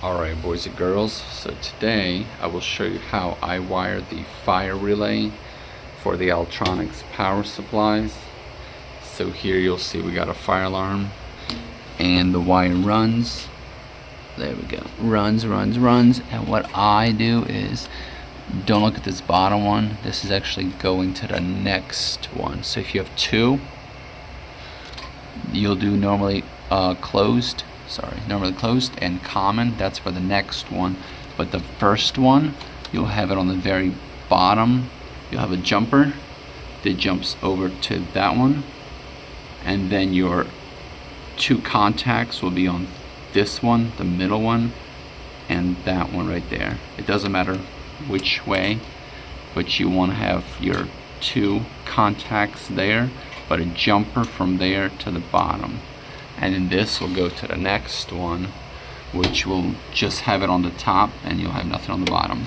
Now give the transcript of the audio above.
Alright boys and girls, so today I will show you how I wire the fire relay for the Alteonix Power Supplies. So here you'll see we got a fire alarm and the wire runs. There we go. Runs. And what I do is, don't look at this bottom one. This is actually going to the next one. So if you have two, you'll do normally closed and common. That's for the next one. But the first one, you'll have it on the very bottom. You'll have a jumper that jumps over to that one, and then your two contacts will be on this one, the middle one, and that one right there. It doesn't matter which way, but you want to have your two contacts there, but a jumper from there to the bottom. And then this will go to the next one, which will just have it on the top and you'll have nothing on the bottom.